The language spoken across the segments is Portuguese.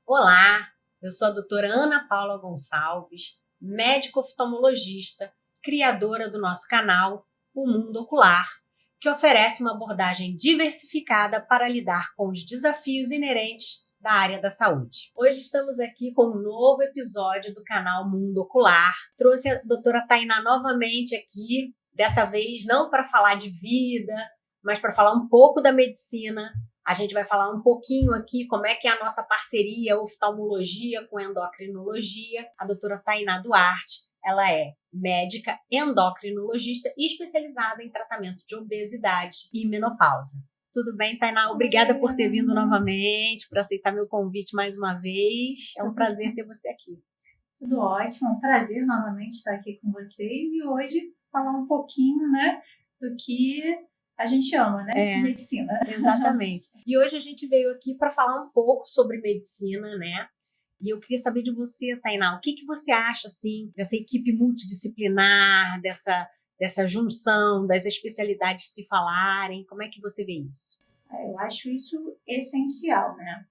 Olá, eu sou a doutora Ana Paula Gonçalves, médica oftalmologista, criadora do nosso canal, O Mundo Ocular, que oferece uma abordagem diversificada para lidar com os desafios inerentes da área da saúde. Hoje estamos aqui com um novo episódio do canal Mundo Ocular. Trouxe a doutora Tainá novamente aqui, dessa vez não para falar de vida, mas para falar um pouco da medicina. A gente vai falar um pouquinho aqui como é que é a nossa parceria oftalmologia com endocrinologia. A doutora Tainá Duarte, ela é médica endocrinologista e especializada em tratamento de obesidade e menopausa. Tudo bem, Tainá? Obrigada por ter vindo novamente, por aceitar meu convite mais uma vez. É um prazer ter você aqui. Tudo ótimo, é um prazer novamente estar aqui com vocês e hoje falar um pouquinho, né, do que a gente ama, né? Medicina. Exatamente. E hoje a gente veio aqui para falar um pouco sobre medicina, né? E eu queria saber de você, Tainá, o que você acha, assim, dessa equipe multidisciplinar, dessa junção das especialidades se falarem? Como é que você vê isso? Eu acho isso essencial, né?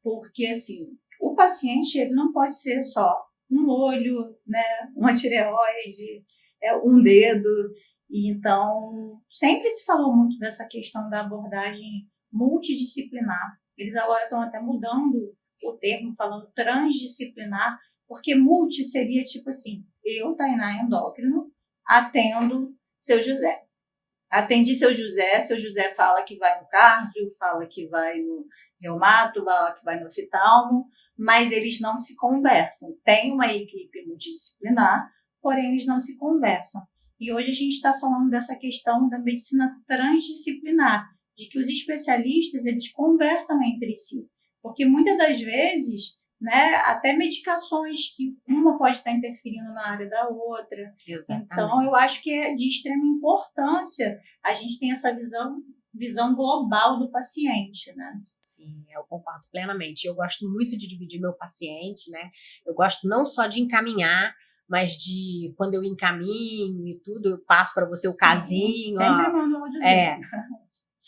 Porque, assim, o paciente, ele não pode ser só um olho, né? Uma tireoide, um dedo. E então, sempre se falou muito dessa questão da abordagem multidisciplinar. Eles agora estão até mudando o termo, falando transdisciplinar, porque multi seria tipo assim, eu, Tainá endócrino, atendo seu José. Atendi seu José fala que vai no cardio, fala que vai no reumato, fala que vai no oftalmo, mas eles não se conversam. Tem uma equipe multidisciplinar, porém eles não se conversam. E hoje a gente está falando dessa questão da medicina transdisciplinar, de que os especialistas, eles conversam entre si. Porque muitas das vezes, né, até medicações que uma pode estar interferindo na área da outra. Exatamente. Então, eu acho que é de extrema importância a gente ter essa visão global do paciente, né? Sim, eu concordo plenamente. Eu gosto muito de dividir meu paciente, né? Eu gosto não só de encaminhar, mas de quando eu encaminho e tudo, eu passo para você o casinho. Sempre mando um áudiozinho.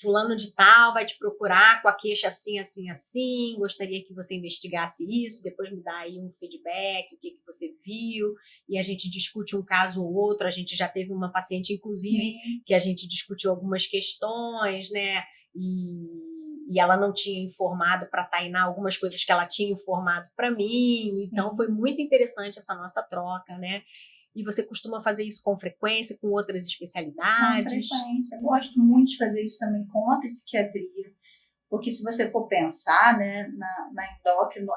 Fulano de tal vai te procurar com a queixa assim, assim, assim, gostaria que você investigasse isso, depois me dá aí um feedback, o que você viu, e a gente discute um caso ou outro. A gente já teve uma paciente, inclusive, que a gente discutiu algumas questões, né, e ela não tinha informado para a Tainá algumas coisas que ela tinha informado para mim. Sim. Então foi muito interessante essa nossa troca, né? E você costuma fazer isso com frequência, com outras especialidades? Com frequência. Eu gosto muito de fazer isso também com a psiquiatria, porque se você for pensar, né,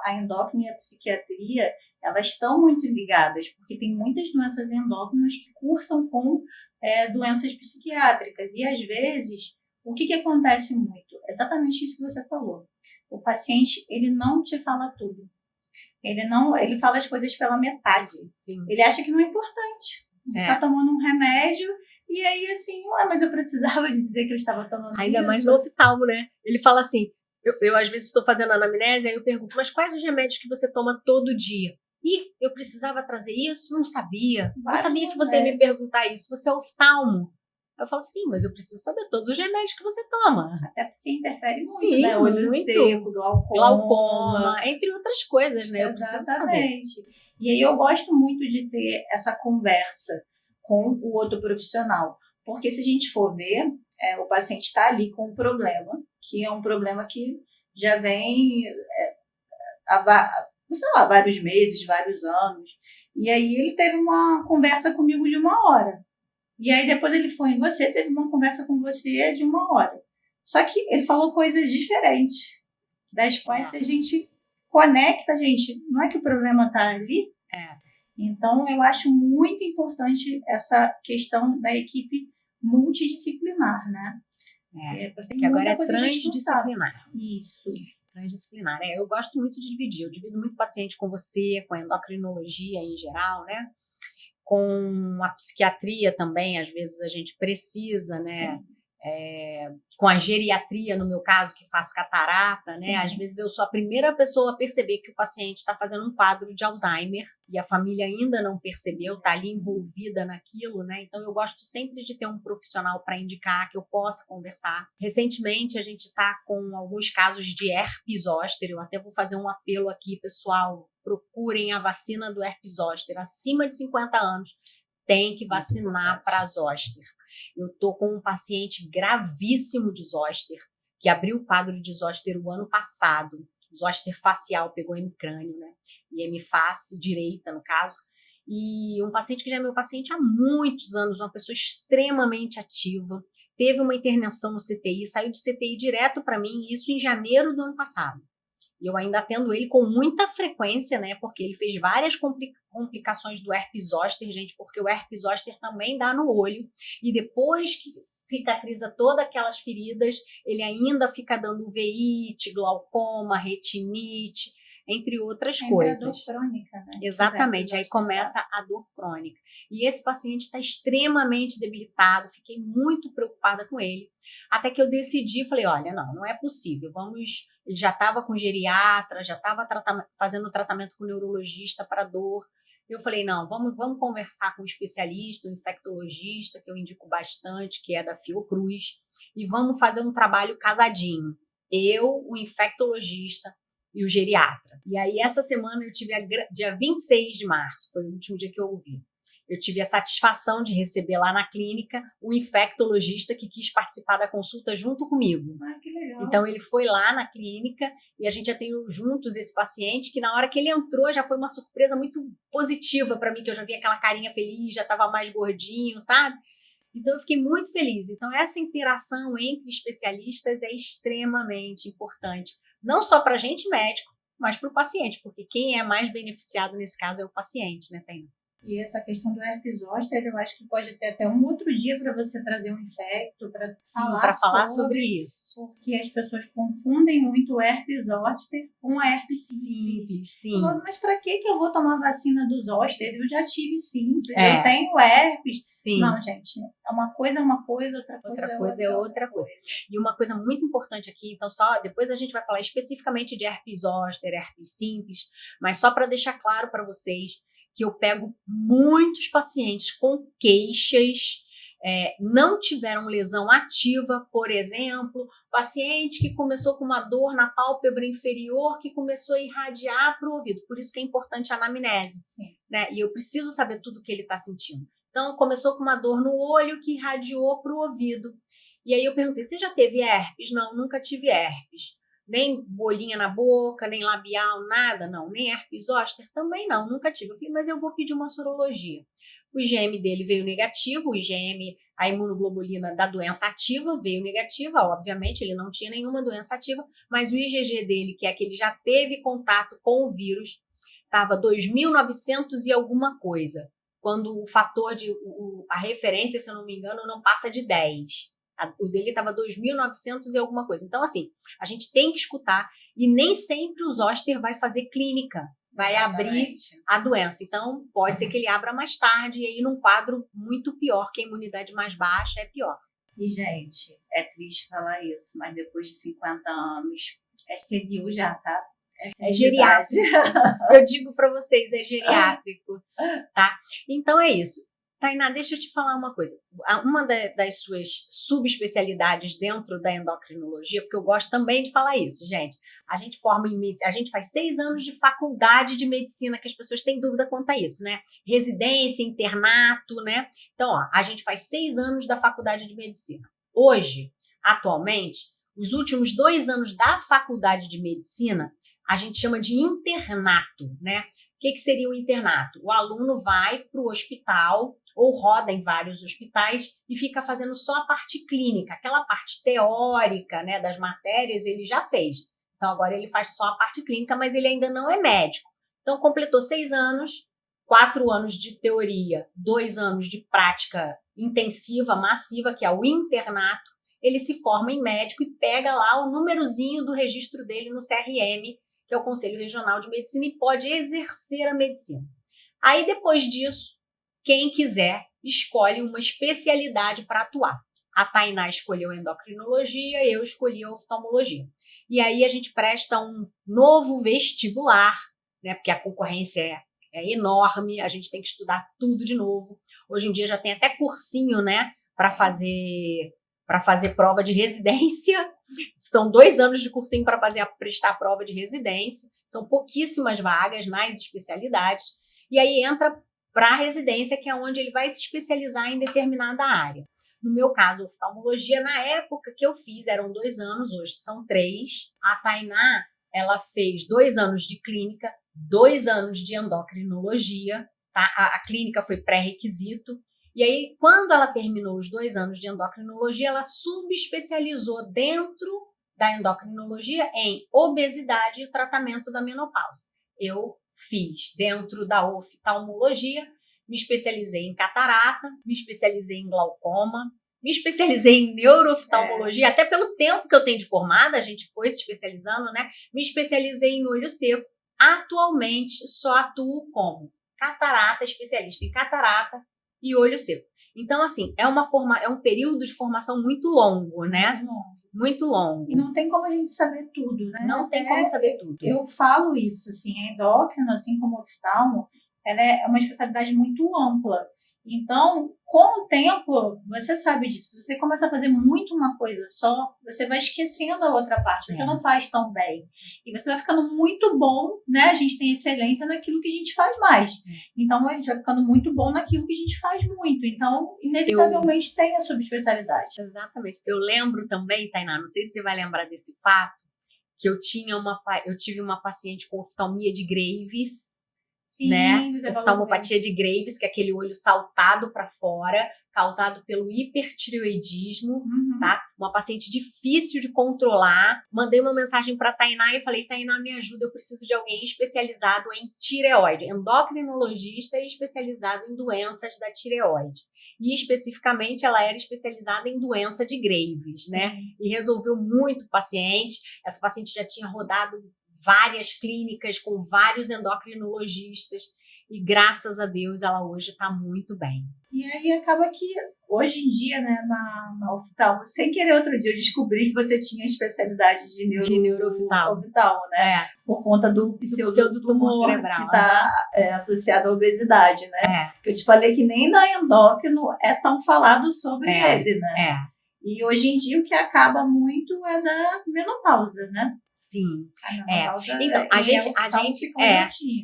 a endócrina e a psiquiatria, elas estão muito ligadas, porque tem muitas doenças endócrinas que cursam com doenças psiquiátricas. E às vezes, o que acontece muito? Exatamente isso que você falou. O paciente, ele não te fala tudo. Ele fala as coisas pela metade. Sim. Ele acha que não é importante. Ele tá tomando um remédio e aí assim, mas eu precisava de dizer que eu estava tomando Ainda isso. mais no oftalmo, né? Ele fala assim, eu às vezes estou fazendo anamnese, aí eu pergunto, mas quais os remédios que você toma todo dia? Ih, eu precisava trazer isso? Não sabia. Não sabia que você ia me perguntar isso. Você é oftalmo. Eu falo, sim, mas eu preciso saber todos os remédios que você toma. Até porque interfere muito, sim, né? Olho muito. seco, glaucoma, entre outras coisas, né? Exatamente. Eu preciso saber. E aí eu gosto muito de ter essa conversa com o outro profissional. Porque se a gente for ver, o paciente está ali com um problema, que é um problema que já vem há, sei lá, vários meses, vários anos. E aí ele teve uma conversa comigo de 1 hora. E aí depois ele foi em você, teve uma conversa com você de 1 hora. Só que ele falou coisas diferentes, das quais se a gente conecta, não é que o problema está ali? Então eu acho muito importante essa questão da equipe multidisciplinar, né? Que agora é transdisciplinar. Isso. Transdisciplinar. Eu gosto muito de dividir. Eu divido muito paciente com você, com a endocrinologia em geral, né? Com a psiquiatria também, às vezes a gente precisa, né? com a geriatria, no meu caso, que faço catarata, né? Sim. Às vezes eu sou a primeira pessoa a perceber que o paciente está fazendo um quadro de Alzheimer e a família ainda não percebeu, está ali envolvida naquilo, né? Então eu gosto sempre de ter um profissional para indicar, que eu possa conversar. Recentemente a gente está com alguns casos de herpes zoster, eu até vou fazer um apelo aqui, pessoal, procurem a vacina do herpes zoster, acima de 50 anos, tem que vacinar para zoster. Eu estou com um paciente gravíssimo de zoster, que abriu o quadro de zoster o ano passado. Zoster facial, pegou hemicrânio, né? E hemiface direita, no caso. E um paciente que já é meu paciente há muitos anos, uma pessoa extremamente ativa, teve uma internação no CTI, saiu do CTI direto para mim, isso em janeiro do ano passado. E eu ainda atendo ele com muita frequência, né? Porque ele fez várias complicações do herpes zoster, gente, porque o herpes zoster também dá no olho. E depois que cicatriza todas aquelas feridas, ele ainda fica dando uveit, glaucoma, retinite, entre outras coisas. A dor crônica, né? Exatamente, aí começa a dor crônica. E esse paciente está extremamente debilitado, fiquei muito preocupada com ele, até que eu decidi, falei, olha, não é possível, ele já estava com geriatra, já estava fazendo tratamento com neurologista para dor. Eu falei, não, vamos conversar com um especialista, um infectologista, que eu indico bastante, que é da Fiocruz, e vamos fazer um trabalho casadinho. Eu, o infectologista e o geriatra. E aí, essa semana, eu tive, dia 26 de março, foi o último dia que eu ouvi. Eu tive a satisfação de receber lá na clínica o infectologista que quis participar da consulta junto comigo. Ah, que legal. Então, ele foi lá na clínica e a gente já tem juntos esse paciente que, na hora que ele entrou, já foi uma surpresa muito positiva para mim, que eu já vi aquela carinha feliz, já estava mais gordinho, sabe? Então, eu fiquei muito feliz. Então, essa interação entre especialistas é extremamente importante. Não só para a gente médico, mas para o paciente, porque quem é mais beneficiado nesse caso é o paciente, né, Tainá? E essa questão do herpes zoster, eu acho que pode ter até um outro dia para você trazer um infecto, para falar sobre isso. Porque as pessoas confundem muito o herpes zoster com a herpes simples. Sim. Mas para que eu vou tomar vacina do zoster? Eu já tive simples, eu tenho herpes. Sim. Não, gente, uma coisa é uma coisa, outra coisa é outra coisa. E uma coisa muito importante aqui, então depois a gente vai falar especificamente de herpes zoster, herpes simples, mas só para deixar claro para vocês que eu pego muitos pacientes com queixas, não tiveram lesão ativa, por exemplo, paciente que começou com uma dor na pálpebra inferior que começou a irradiar para o ouvido, por isso que é importante a anamnese, né? E eu preciso saber tudo que ele está sentindo. Então, começou com uma dor no olho que irradiou para o ouvido. E aí eu perguntei, você já teve herpes? Não, nunca tive herpes. Nem bolinha na boca, nem labial, nada, não. Nem herpes zoster, também não, nunca tive. Eu falei, mas eu vou pedir uma sorologia. O IgM dele veio negativo, o IgM, a imunoglobulina da doença ativa, veio negativa. Obviamente, ele não tinha nenhuma doença ativa, mas o IgG dele, que é que ele já teve contato com o vírus, estava 2.900 e alguma coisa. Quando o fator a referência, se eu não me engano, não passa de 10. O dele estava 2.900 e alguma coisa. Então, assim, a gente tem que escutar e nem sempre o zoster vai fazer clínica, vai abrir a doença. Então, pode ser que ele abra mais tarde e aí num quadro muito pior, que a imunidade mais baixa é pior. E, gente, é triste falar isso, mas depois de 50 anos, é senil já, tá? É geriátrico. Eu digo para vocês, é geriátrico, tá? Então, é isso. Tainá, deixa eu te falar uma coisa. Uma das suas subespecialidades dentro da endocrinologia, porque eu gosto também de falar isso, gente. A gente faz 6 anos de faculdade de medicina, que as pessoas têm dúvida quanto a isso, né? Residência, internato, né? Então, a gente faz 6 anos da faculdade de medicina. Hoje, atualmente, os últimos 2 anos da faculdade de medicina, a gente chama de internato, né? O que seria o internato? O aluno vai para o hospital ou roda em vários hospitais e fica fazendo só a parte clínica, aquela parte teórica, né, das matérias ele já fez. Então, agora ele faz só a parte clínica, mas ele ainda não é médico. Então, completou 6 anos, 4 anos de teoria, 2 anos de prática intensiva, massiva, que é o internato. Ele se forma em médico e pega lá o númerozinho do registro dele no CRM, que é o Conselho Regional de Medicina, e pode exercer a medicina. Aí, depois disso, quem quiser escolhe uma especialidade para atuar. A Tainá escolheu a endocrinologia, eu escolhi a oftalmologia. E aí a gente presta um novo vestibular, né? Porque a concorrência é enorme, a gente tem que estudar tudo de novo. Hoje em dia já tem até cursinho, né? Para fazer prova de residência. São 2 anos de cursinho para prestar a prova de residência. São pouquíssimas vagas nas especialidades. E aí entra para a residência, que é onde ele vai se especializar em determinada área. No meu caso, oftalmologia, na época que eu fiz, eram 2 anos, hoje são 3. A Tainá, ela fez 2 anos de clínica, 2 anos de endocrinologia, tá? A clínica foi pré-requisito. E aí, quando ela terminou os 2 anos de endocrinologia, ela subespecializou dentro da endocrinologia em obesidade e tratamento da menopausa. Eu fiz dentro da oftalmologia, me especializei em catarata, me especializei em glaucoma, me especializei em neurooftalmologia, até pelo tempo que eu tenho de formada, a gente foi se especializando, né? Me especializei em olho seco. Atualmente, só atuo como catarata, especialista em catarata e olho seco. Então, assim, é um período de formação muito longo, né? Muito longo. E não tem como a gente saber tudo, né? Não tem como saber tudo. Eu falo isso, assim, a endócrino, assim como oftalmo, ela é uma especialidade muito ampla. Então, com o tempo, você sabe disso. Se você começa a fazer muito uma coisa só, você vai esquecendo a outra parte. Você não faz tão bem. E você vai ficando muito bom, né? A gente tem excelência naquilo que a gente faz mais. Então, a gente vai ficando muito bom naquilo que a gente faz muito. Então, inevitavelmente, tem a subespecialidade. Exatamente. Eu lembro também, Tainá, não sei se você vai lembrar desse fato, que eu tive uma paciente com oftalmia de Graves. Sim, né? Oftalmopatia de Graves, que é aquele olho saltado para fora, causado pelo hipertireoidismo, tá? Uma paciente difícil de controlar. Mandei uma mensagem para Tainá e falei: Tainá, me ajuda, eu preciso de alguém especializado em tireoide, endocrinologista e especializado em doenças da tireoide. E especificamente ela era especializada em doença de Graves, né? E resolveu muito paciente. Essa paciente já tinha rodado várias clínicas com vários endocrinologistas e graças a Deus ela hoje está muito bem. E aí acaba que hoje em dia, né, na oftalmo, sem querer outro dia eu descobri que você tinha especialidade de neurooftalmo, né? Por conta do pseudotumor cerebral, que está associado à obesidade, né? Que eu te falei que nem na endócrino é tão falado sobre ele, né? E hoje em dia o que acaba muito é da menopausa, né? Sim, então a gente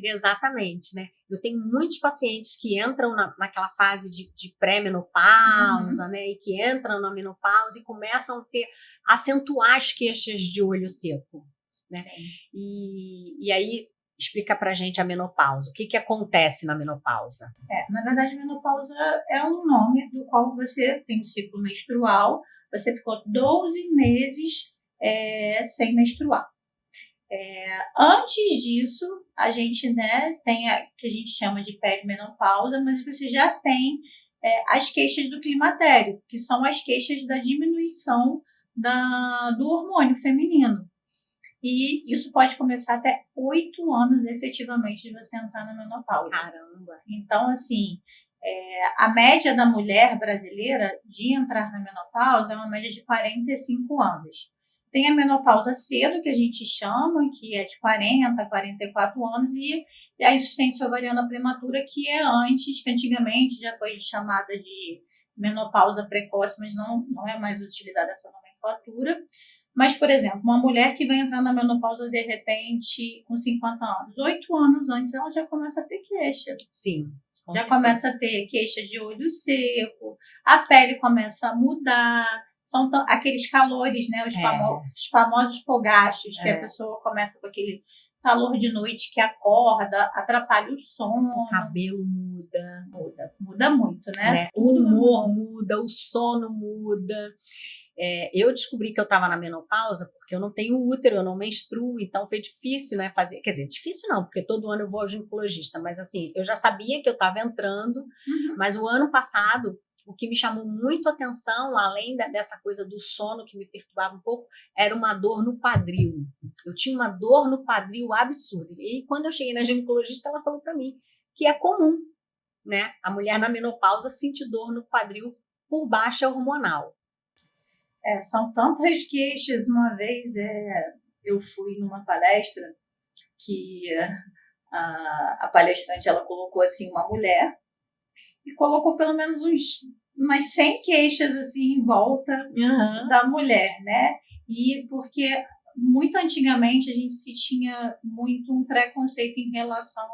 exatamente, né? Eu tenho muitos pacientes que entram naquela fase de pré-menopausa, né? E que entram na menopausa e começam a acentuar as queixas de olho seco, né? E aí explica pra gente a menopausa. O que acontece na menopausa? Na verdade, a menopausa é um nome do qual você tem um ciclo menstrual, você ficou 12 meses sem menstruar. Antes disso, a gente, né, tem que a gente chama de perimenopausa, mas você já tem as queixas do climatério, que são as queixas da diminuição do hormônio feminino. E isso pode começar até 8 anos, efetivamente, de você entrar na menopausa. Caramba! Então, assim, a média da mulher brasileira de entrar na menopausa é uma média de 45 anos. Tem a menopausa cedo, que a gente chama, que é de 40 a 44 anos, e a insuficiência ovariana prematura, que é antes, que antigamente já foi chamada de menopausa precoce, mas não é mais utilizada essa nomenclatura. Mas, por exemplo, uma mulher que vai entrar na menopausa, de repente, com 50 anos, 8 anos antes, ela já começa a ter queixa. Sim. Já começa a ter queixa de olho seco, a pele começa a mudar. São aqueles calores, né? Os famosos fogachos, que a pessoa começa com aquele calor de noite que acorda, atrapalha o sono. O cabelo muda muito, né? O humor muda, o sono muda. Eu descobri que eu estava na menopausa porque eu não tenho útero, eu não menstruo, então foi difícil, né, fazer, quer dizer, difícil não, porque todo ano eu vou ao ginecologista, mas assim, eu já sabia que eu estava entrando, mas o ano passado, o que me chamou muito a atenção, além dessa coisa do sono que me perturbava um pouco, era uma dor no quadril. Eu tinha uma dor no quadril absurda, e quando eu cheguei na ginecologista, ela falou para mim que é comum, né, a mulher na menopausa sentir dor no quadril por baixa hormonal. São tantas queixas. Uma vez eu fui numa palestra que a palestrante ela colocou assim uma mulher e colocou pelo menos umas 100 queixas assim em volta da mulher, né? E porque muito antigamente a gente se tinha muito um preconceito em relação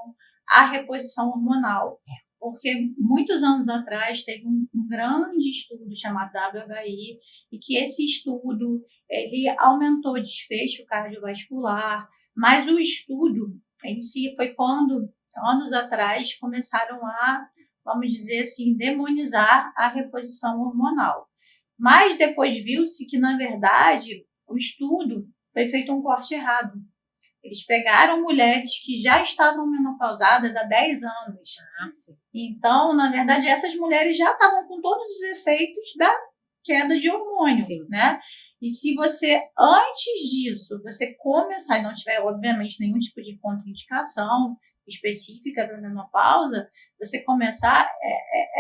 à reposição hormonal. Porque muitos anos atrás teve um grande estudo chamado WHI, e que esse estudo ele aumentou o desfecho cardiovascular, mas o estudo em si foi quando, anos atrás, começaram a, vamos dizer assim, demonizar a reposição hormonal. Mas depois viu-se que, na verdade, o estudo foi feito um corte errado. Eles pegaram mulheres que já estavam menopausadas há 10 anos. Então, na verdade, essas mulheres já estavam com todos os efeitos da queda de hormônio, né? E se você, antes disso, você começar e não tiver, obviamente, nenhum tipo de contraindicação específica para a menopausa, você começar,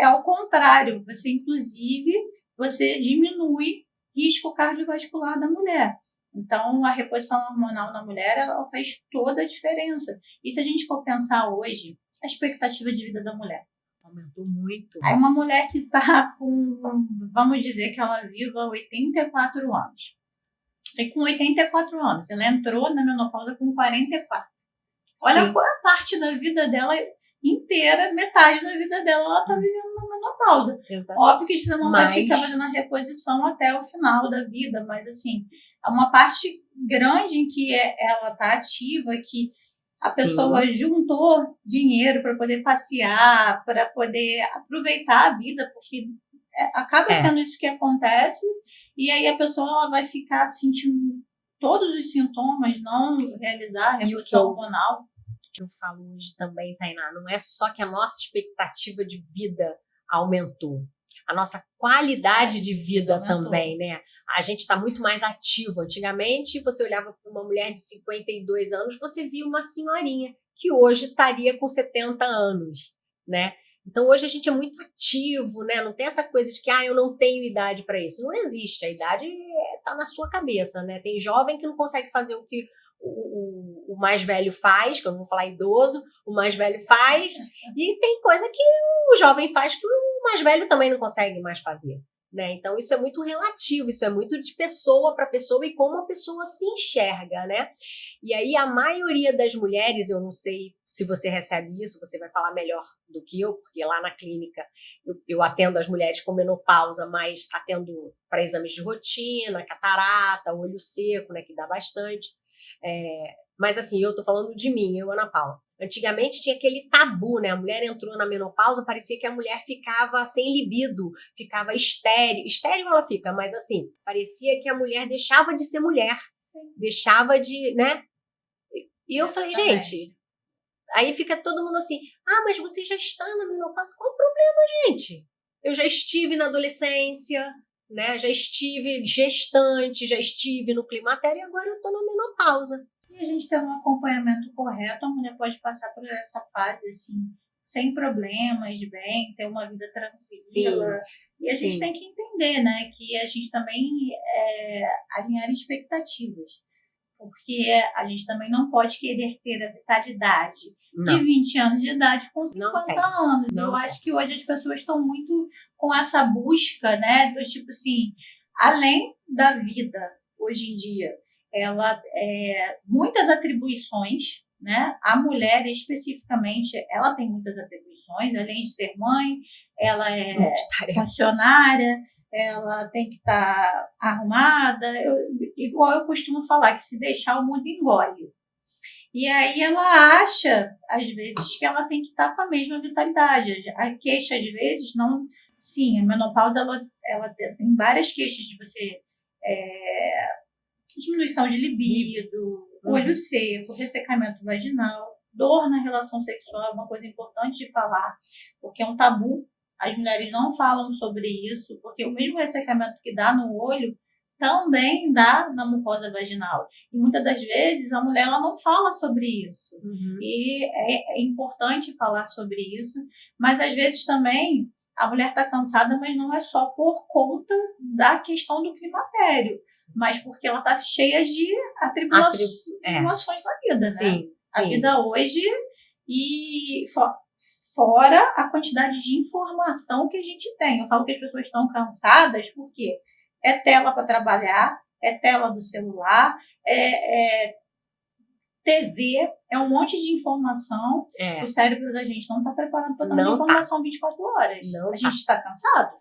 ao contrário. Você, inclusive, você diminui risco cardiovascular da mulher. Então, a reposição hormonal na mulher, ela faz toda a diferença. E se a gente for pensar hoje, a expectativa de vida da mulher aumentou muito. Aí uma mulher que está com, vamos dizer que ela viva 84 anos. E com 84 anos, ela entrou na menopausa com 44. Olha qual é a parte da vida dela inteira, metade da vida dela, ela está vivendo na menopausa. Exato. Óbvio que você não vai ficar fazendo a reposição até o final da vida, mas assim, é uma parte grande em que ela está ativa, que a pessoa juntou dinheiro para poder passear, para poder aproveitar a vida, porque acaba sendo isso que acontece, e aí a pessoa ela vai ficar sentindo todos os sintomas, não realizar a reposição hormonal. Que eu falo hoje também, Tainá, não é só que a nossa expectativa de vida aumentou, a nossa qualidade de vida também, né? A gente está muito mais ativo. Antigamente, você olhava para uma mulher de 52 anos, você via uma senhorinha que hoje estaria com 70 anos, né? Então, hoje a gente é muito ativo, né? Não tem essa coisa de que eu não tenho idade para isso. Não existe. A idade está na sua cabeça, né? Tem jovem que não consegue fazer o que o mais velho faz, que eu não vou falar idoso, o mais velho faz, e tem coisa que o jovem faz que o mais velho também não consegue mais fazer, né? Então isso é muito relativo, isso é muito de pessoa para pessoa e como a pessoa se enxerga, né? E aí a maioria das mulheres, eu não sei se você recebe isso, você vai falar melhor do que eu, porque lá na clínica eu atendo as mulheres com menopausa, mas atendo para exames de rotina, catarata, olho seco, né, que dá bastante. Mas assim, eu tô falando de mim, eu, Ana Paula. Antigamente tinha aquele tabu, né? A mulher entrou na menopausa, parecia que a mulher ficava sem libido, ficava estéril. Estéril ela fica, mas assim, parecia que a mulher deixava de ser mulher. Deixava de, né? E eu falei, gente, aí fica todo mundo assim, mas você já está na menopausa? Qual o problema, gente? Eu já estive na adolescência, né? Já estive gestante, já estive no climatério e agora eu tô na menopausa. E a gente tem um acompanhamento correto, a mulher pode passar por essa fase assim, sem problemas, bem, ter uma vida tranquila. E a gente tem que entender, né, que a gente também alinhar expectativas. Porque a gente também não pode querer ter a vitalidade de 20 anos de idade com 50 anos. Eu acho que hoje as pessoas estão muito com essa busca, né, do tipo assim, além da vida, hoje em dia, ela muitas atribuições, né? A mulher especificamente, ela tem muitas atribuições, além de ser mãe, ela é funcionária, ela tem que estar arrumada, igual eu costumo falar, que se deixar o mundo engole. E aí ela acha, às vezes, que ela tem que estar com a mesma vitalidade. A queixa, às vezes, não... Sim, a menopausa, ela tem várias queixas de você... diminuição de libido, olho seco, ressecamento vaginal, dor na relação sexual, é uma coisa importante de falar, porque é um tabu. As mulheres não falam sobre isso, porque o mesmo ressecamento que dá no olho também dá na mucosa vaginal. E muitas das vezes a mulher ela não fala sobre isso. E é importante falar sobre isso, mas às vezes também a mulher está cansada, mas não é só por conta da questão do climatério, mas porque ela está cheia de atribulações na vida, sim, né? Sim. A vida hoje e fora a quantidade de informação que a gente tem. Eu falo que as pessoas estão cansadas porque é tela para trabalhar, é tela do celular, TV, é um monte de informação. O cérebro da gente não está preparado para tanta informação 24 horas. A gente está cansado.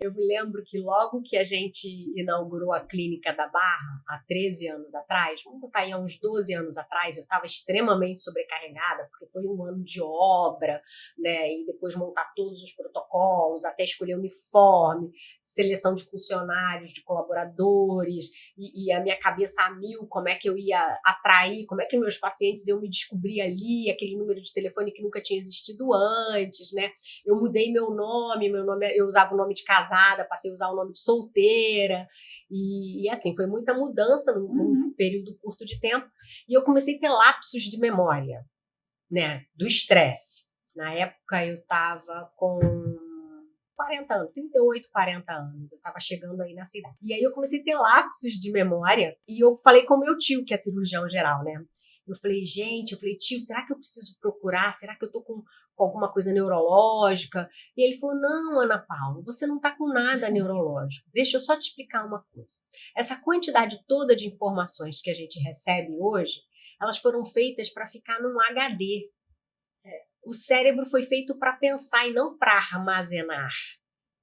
Eu me lembro que logo que a gente inaugurou a clínica da Barra, há 13 anos atrás, vamos botar aí há uns 12 anos atrás, eu estava extremamente sobrecarregada, porque foi um ano de obra, né? E depois montar todos os protocolos, até escolher uniforme, seleção de funcionários, de colaboradores, e a minha cabeça a mil, como é que eu ia atrair, como é que meus pacientes eu me descobri ali, aquele número de telefone que nunca tinha existido antes, né? Eu mudei meu nome, eu usava o nome de casada, passei a usar o nome de solteira, e assim, foi muita mudança num período curto de tempo, e eu comecei a ter lapsos de memória, né? Do estresse. Na época eu estava com 40 anos, 38, 40 anos, eu estava chegando aí nessa idade. E aí eu comecei a ter lapsos de memória, e eu falei com o meu tio, que é cirurgião geral, né? Eu falei, tio, será que eu preciso procurar? Será que eu tô com alguma coisa neurológica? E ele falou, não, Ana Paula, você não tá com nada neurológico. Deixa eu só te explicar uma coisa. Essa quantidade toda de informações que a gente recebe hoje, elas foram feitas para ficar num HD. O cérebro foi feito para pensar e não para armazenar.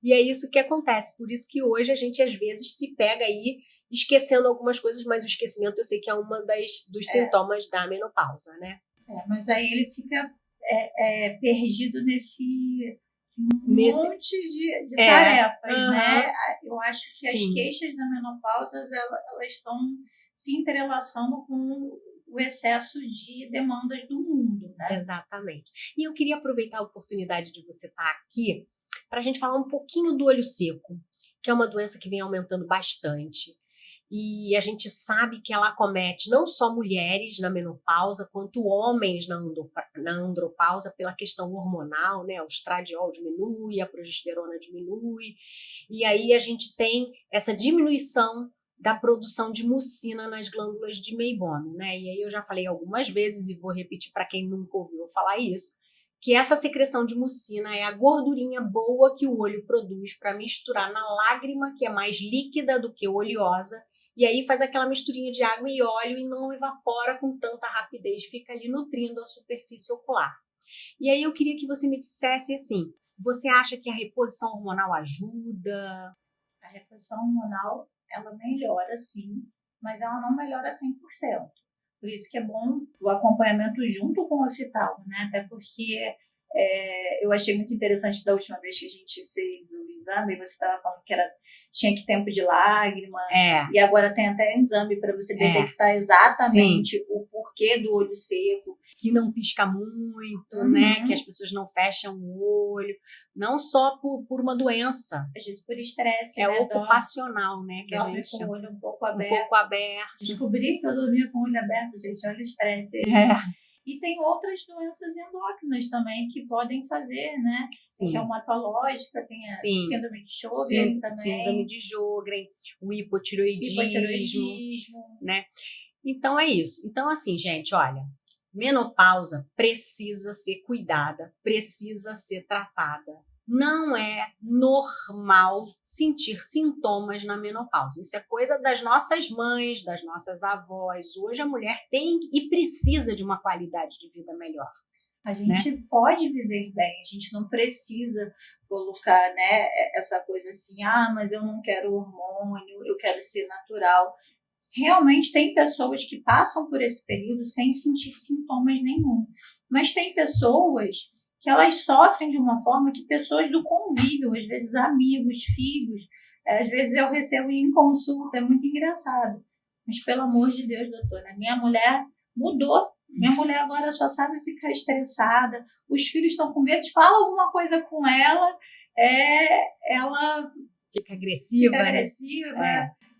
E é isso que acontece. Por isso que hoje a gente, às vezes, se pega aí esquecendo algumas coisas, mas o esquecimento eu sei que é um dos sintomas da menopausa, né? Mas aí ele fica perdido nesse monte de tarefas, né? Eu acho que as queixas da menopausa, elas estão se entrelaçando com o excesso de demandas do mundo, né? Exatamente. E eu queria aproveitar a oportunidade de você estar aqui para a gente falar um pouquinho do olho seco, que é uma doença que vem aumentando bastante. E a gente sabe que ela acomete não só mulheres na menopausa, quanto homens na andropausa pela questão hormonal, né? O estradiol diminui, a progesterona diminui, e aí a gente tem essa diminuição da produção de mucina nas glândulas de Meibomian, né? E aí eu já falei algumas vezes e vou repetir para quem nunca ouviu falar isso, que essa secreção de mucina é a gordurinha boa que o olho produz para misturar na lágrima, que é mais líquida do que oleosa, e aí faz aquela misturinha de água e óleo e não evapora com tanta rapidez, fica ali nutrindo a superfície ocular. E aí eu queria que você me dissesse assim, você acha que a reposição hormonal ajuda? A reposição hormonal, ela melhora sim, mas ela não melhora 100%. Por isso que é bom o acompanhamento junto com o oftalmo, né? Até porque eu achei muito interessante da última vez que a gente fez o exame, você estava falando que tinha que tempo de lágrima, e agora tem até exame para você detectar exatamente o porquê do olho seco. Que não pisca muito, né? Que as pessoas não fecham o olho, não só por uma doença. Às vezes por estresse, né? Ocupacional, né? Que a gente com o olho um pouco aberto. Descobri que eu dormia com o olho aberto, gente, olha o estresse aí. E tem outras doenças endócrinas também que podem fazer, né? Sim. Reumatológica, tem a síndrome de Sjögren também. Síndrome de Sjögren, o hipotireoidismo, né? Então é isso. Então assim, gente, olha, menopausa precisa ser cuidada, precisa ser tratada. Não é normal sentir sintomas na menopausa. Isso é coisa das nossas mães, das nossas avós. Hoje a mulher tem e precisa de uma qualidade de vida melhor. A gente pode viver bem, a gente não precisa colocar, né, essa coisa assim, mas eu não quero hormônio, eu quero ser natural. Realmente tem pessoas que passam por esse período sem sentir sintomas nenhum, mas tem pessoas que elas sofrem de uma forma que pessoas do convívio, às vezes amigos, filhos, às vezes eu recebo em consulta, é muito engraçado. Mas pelo amor de Deus, doutora, minha mulher mudou. Minha mulher agora só sabe ficar estressada, os filhos estão com medo, fala alguma coisa com ela, ela fica agressiva,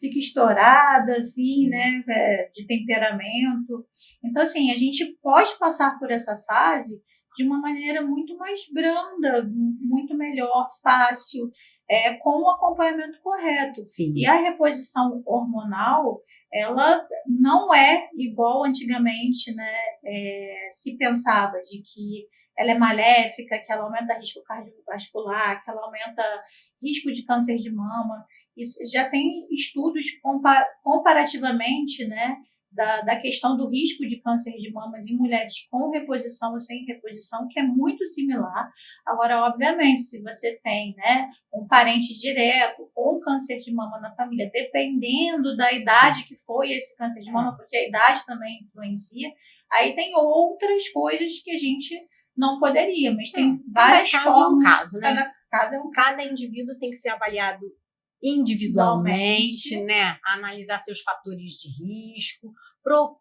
fica estourada, assim, né, de temperamento. Então, assim, a gente pode passar por essa fase de uma maneira muito mais branda, muito melhor, fácil, com o acompanhamento correto. Sim. E a reposição hormonal, ela não é igual antigamente, né? Se pensava de que ela é maléfica, que ela aumenta risco cardiovascular, que ela aumenta risco de câncer de mama. Isso já tem estudos comparativamente, né, da questão do risco de câncer de mamas em mulheres com reposição ou sem reposição, que é muito similar. Agora, obviamente, se você tem, né, um parente direto com câncer de mama na família, dependendo da idade que foi esse câncer de mama, porque a idade também influencia, aí tem outras coisas que a gente não poderia, mas tem várias formas. Cada caso é um caso, né? Cada caso é um caso. Cada indivíduo tem que ser avaliado individualmente, né? Analisar seus fatores de risco,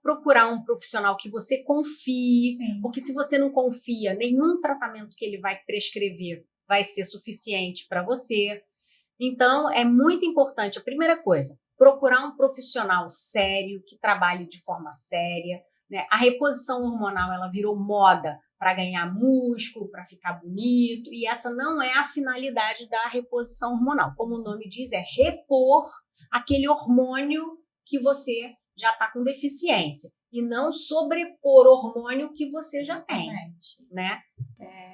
procurar um profissional que você confie, Sim. Porque se você não confia, nenhum tratamento que ele vai prescrever vai ser suficiente para você. Então, é muito importante, a primeira coisa, procurar um profissional sério, que trabalhe de forma séria, né? A reposição hormonal, ela virou moda para ganhar músculo, para ficar bonito, e essa não é a finalidade da reposição hormonal. Como o nome diz, é repor aquele hormônio que você já está com deficiência, e não sobrepor hormônio que você já tem, né?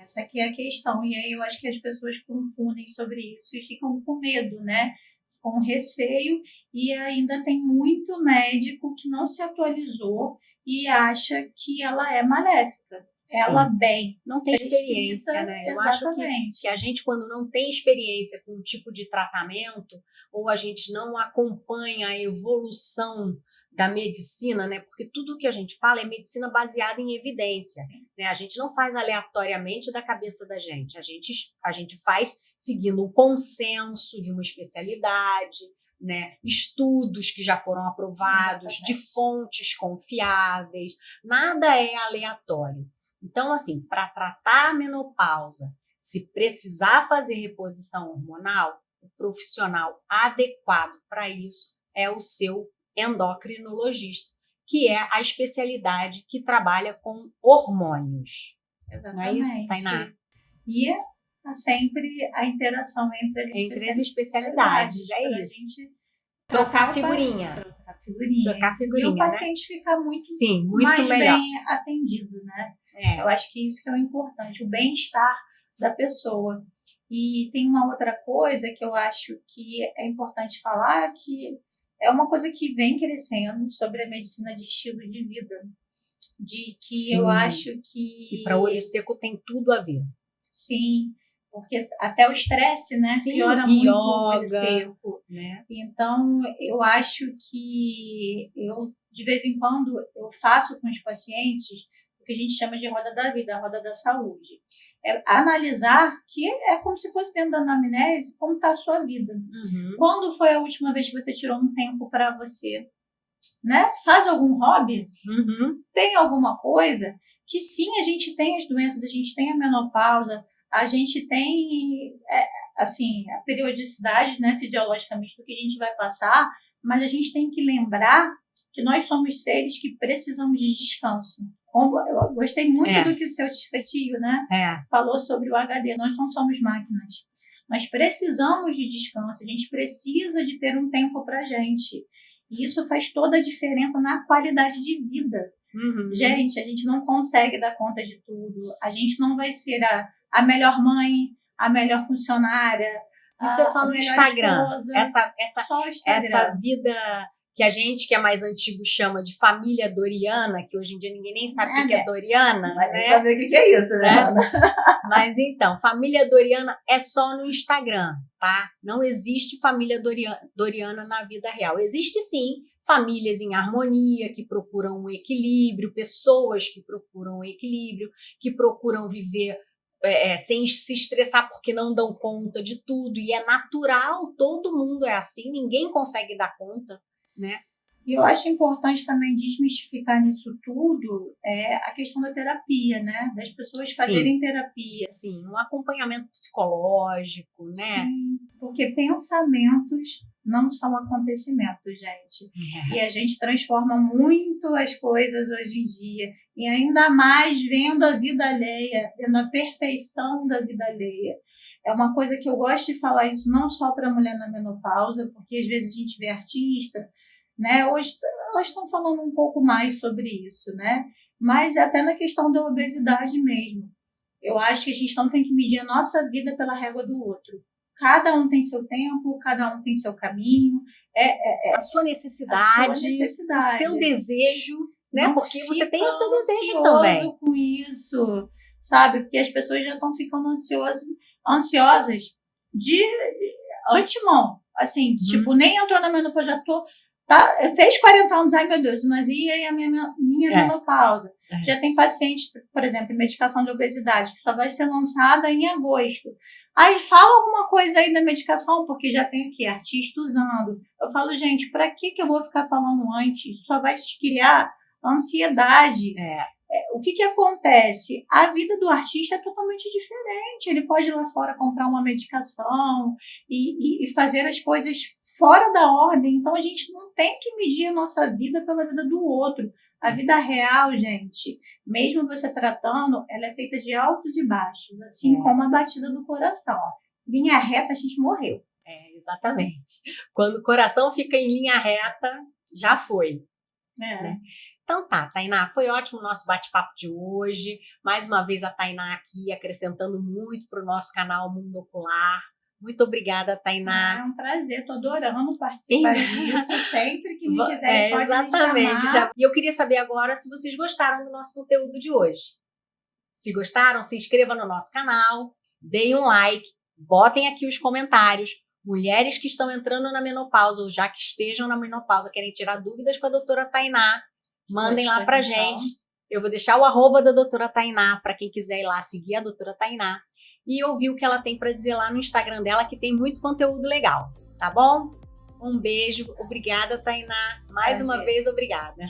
Essa aqui é a questão, e aí eu acho que as pessoas confundem sobre isso e ficam com medo, né? Com receio, e ainda tem muito médico que não se atualizou e acha que ela é maléfica. Sim. Ela não tem experiência, né? Eu acho que a gente, quando não tem experiência com um tipo de tratamento, ou a gente não acompanha a evolução da medicina, né? Porque tudo que a gente fala é medicina baseada em evidência, né? A gente não faz aleatoriamente da cabeça da gente. A gente faz seguindo um consenso de uma especialidade, né? Estudos que já foram aprovados, de fontes confiáveis. Nada é aleatório. Então, assim, para tratar a menopausa, se precisar fazer reposição hormonal, o profissional adequado para isso é o seu endocrinologista, que é a especialidade que trabalha com hormônios. Exatamente. Não é isso, Tainá? E sempre a interação entre as especialidades. É isso. Trocar figurinha. E o paciente ficar muito mais melhor. Bem atendido, né? Eu acho que isso que é o importante, o bem-estar da pessoa. E tem uma outra coisa que eu acho que é importante falar, que é uma coisa que vem crescendo sobre a medicina de estilo de vida. De que eu acho que... E para olho seco tem tudo a ver. Sim, porque até o estresse, né, piora muito o olho seco. Né? Então, eu acho que de vez em quando, eu faço com os pacientes o que a gente chama de roda da vida, a roda da saúde. Analisar que é como se fosse dentro da anamnese, como está a sua vida. Quando foi a última vez que você tirou um tempo para você? Né? Faz algum hobby? Tem alguma coisa? Que sim, a gente tem as doenças, a gente tem a menopausa, a gente tem assim, a periodicidade, né, fisiologicamente do que a gente vai passar, mas a gente tem que lembrar que nós somos seres que precisamos de descanso. Eu gostei muito do que o seu tio, né, falou sobre o HD. Nós não somos máquinas. Nós precisamos de descanso, a gente precisa de ter um tempo para a gente. E isso faz toda a diferença na qualidade de vida. Gente, a gente não consegue dar conta de tudo. A gente não vai ser a melhor mãe, a melhor funcionária. Isso é só no Instagram. Só Instagram. Essa vida que a gente que é mais antigo chama de família Doriana, que hoje em dia ninguém nem sabe o que é Doriana. Vai nem saber o que é isso, né? Mas então, família Doriana é só no Instagram, tá? Não existe família Doriana na vida real. Existe sim famílias em harmonia, que procuram um equilíbrio, pessoas que procuram um equilíbrio, que procuram viver sem se estressar porque não dão conta de tudo. E é natural, todo mundo é assim, ninguém consegue dar conta, né? E eu acho importante também desmistificar nisso tudo a questão da terapia, né? Das pessoas fazerem terapia. Sim, um acompanhamento psicológico, né? Sim, porque pensamentos não são acontecimentos, gente. E a gente transforma muito as coisas hoje em dia, e ainda mais vendo a vida alheia, vendo a perfeição da vida alheia. É uma coisa que eu gosto de falar isso não só para a mulher na menopausa, porque às vezes a gente vê artista, né? Hoje elas estão falando um pouco mais sobre isso, né? Mas até na questão da obesidade mesmo. Eu acho que a gente não tem que medir a nossa vida pela régua do outro. Cada um tem seu tempo, cada um tem seu caminho. A sua necessidade, o seu desejo, né? Não, porque você tem o seu desejo também. Com isso, sabe? Porque as pessoas já estão ficando ansiosas de antemão. Assim, tipo, nem entrou na menopausa, já tô... Tá, fez 40 anos, ai meu Deus, mas e aí a minha menopausa? Já tem paciente, por exemplo, em medicação de obesidade, que só vai ser lançada em agosto. Aí fala alguma coisa aí da medicação, porque já tem aqui artista usando. Eu falo, gente, para que eu vou ficar falando antes? Só vai te criar ansiedade. O que acontece? A vida do artista é totalmente diferente. Ele pode ir lá fora comprar uma medicação e fazer as coisas fora da ordem. Então, a gente não tem que medir a nossa vida pela vida do outro. A vida real, gente, mesmo você tratando, ela é feita de altos e baixos, assim como a batida do coração. Linha reta, a gente morreu. Exatamente. Quando o coração fica em linha reta, já foi. Né? Então tá, Tainá, foi ótimo o nosso bate-papo de hoje. Mais uma vez a Tainá aqui acrescentando muito para o nosso canal Mundo Ocular. Muito obrigada, Tainá. É um prazer, estou adorando participar disso. Sempre que me quiserem, pode me chamar. E eu queria saber agora se vocês gostaram do nosso conteúdo de hoje. Se gostaram, se inscrevam no nosso canal, deem um like, botem aqui os comentários. Mulheres que estão entrando na menopausa ou já que estejam na menopausa, querem tirar dúvidas com a doutora Tainá, mandem lá pra gente. Eu vou deixar o @ da doutora Tainá para quem quiser ir lá seguir a doutora Tainá e ouvir o que ela tem para dizer lá no Instagram dela, que tem muito conteúdo legal, tá bom? Um beijo, obrigada, Tainá. Mais uma vez, obrigada.